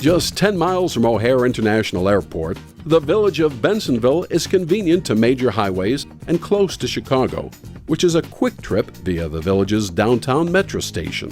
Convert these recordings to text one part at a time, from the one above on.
Just 10 miles from O'Hare International Airport, the village of Bensenville is convenient to major highways and close to Chicago, which is a quick trip via the village's downtown metro station.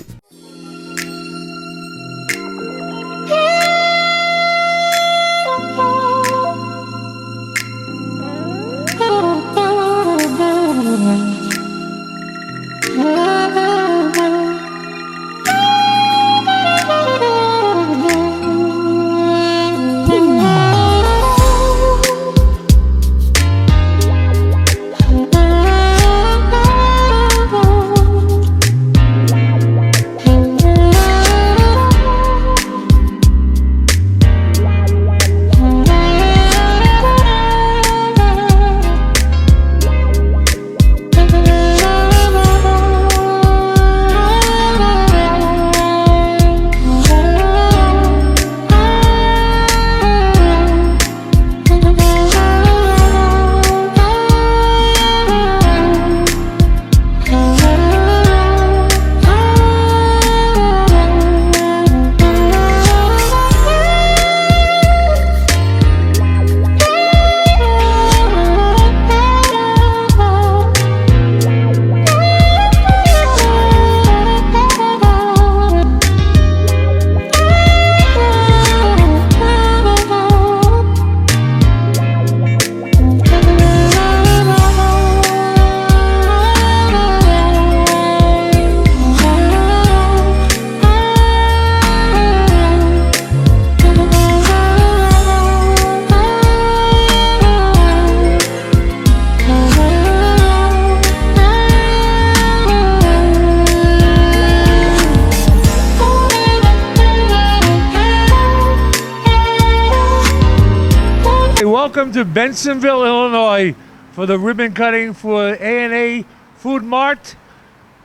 Welcome to Bensenville, Illinois for the ribbon cutting for A&A Food Mart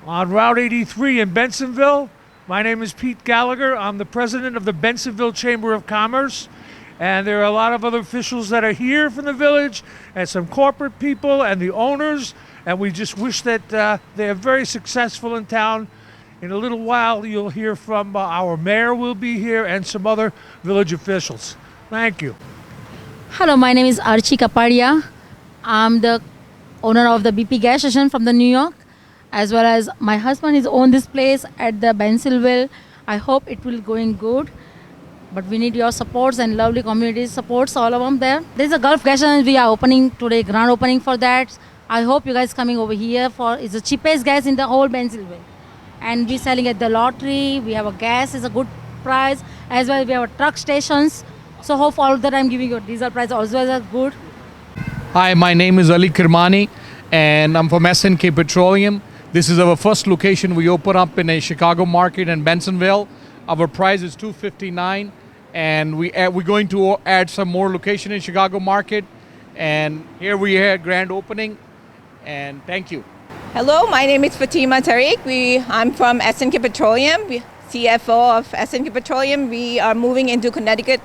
on Route 83 in Bensenville. My name is Pete Gallagher. I'm the president of the Bensenville Chamber of Commerce, and there are a lot of other officials that are here from the village and some corporate people and the owners, and we just wish that they are very successful in town. In a little while you'll hear from our mayor will be here and some other village officials. Thank you. Hello, my name is Archie Kapadia. I'm the owner of the BP gas station from the New York, as well as my husband is own this place at the Bensenville. I hope it will going good, but we need your supports and lovely community supports, all of them there. There's a Gulf gas station we are opening today, grand opening for that. I hope you guys coming over here for, it's the cheapest gas in the whole Bensenville. And we selling at the lottery, we have a gas, is a good price, as well as we have a truck stations. So hope all that I'm giving you diesel price also is good. Hi, my name is Ali Kirmani and I'm from SNK Petroleum. This is our first location we open up in a Chicago market in Bensenville. Our price is $2.59 and we're going to add some more location in Chicago market. And here we are, grand opening, and thank you. Hello, my name is Fatima Tariq. I'm from SNK Petroleum, CFO of SNK Petroleum. We are moving into Connecticut.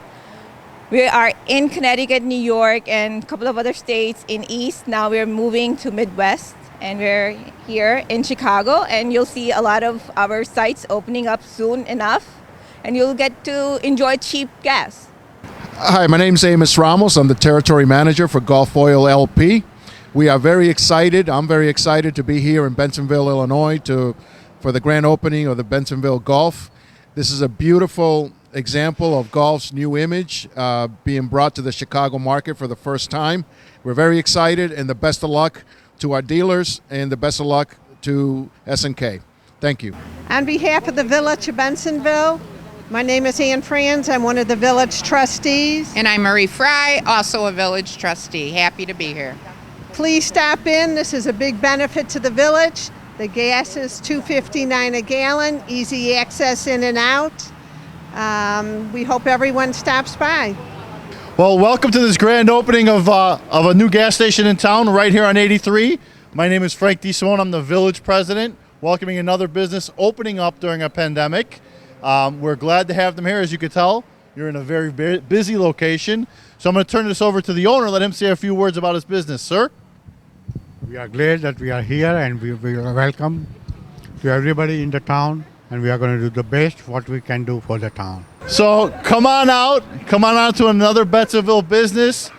We are in Connecticut, New York, and a couple of other states in East. Now we're moving to Midwest, and we're here in Chicago, and you'll see a lot of our sites opening up soon enough, and you'll get to enjoy cheap gas. Hi, my name is Amos Ramos. I'm the Territory Manager for Gulf Oil LP. We are very excited. I'm very excited to be here in Bensenville, Illinois for the grand opening of the Bensenville Gulf. This is a beautiful example of Gulf's new image being brought to the Chicago market for the first time. We're very excited, and the best of luck to our dealers and the best of luck to SNK. Thank you. On behalf of the Village of Bensenville, my name is Ann Franz. I'm one of the village trustees. And I'm Marie Fry, also a village trustee. Happy to be here. Please stop in. This is a big benefit to the village. The gas is $2.59 a gallon, easy access in and out. We hope everyone stops by. Well, welcome to this grand opening of a new gas station in town right here on 83. My name is Frank DeSimone. I'm the village president, welcoming another business opening up during a pandemic. We're glad to have them here. As you can tell, you're in a very busy location. So I'm going to turn this over to the owner, let him say a few words about his business. Sir? We are glad that we are here, and we are welcome to everybody in the town, and we are going to do the best what we can do for the town. So come on out to another Bensenville business.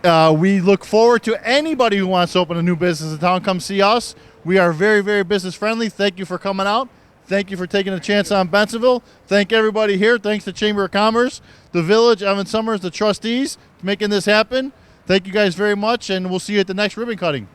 We look forward to anybody who wants to open a new business in town. Come see us. We are very, very business friendly. Thank you for coming out. Thank you for taking a chance on Bensenville. Thank everybody here. Thanks to Chamber of Commerce, the Village, Evan Summers, the trustees, for making this happen. Thank you guys very much, and we'll see you at the next ribbon cutting.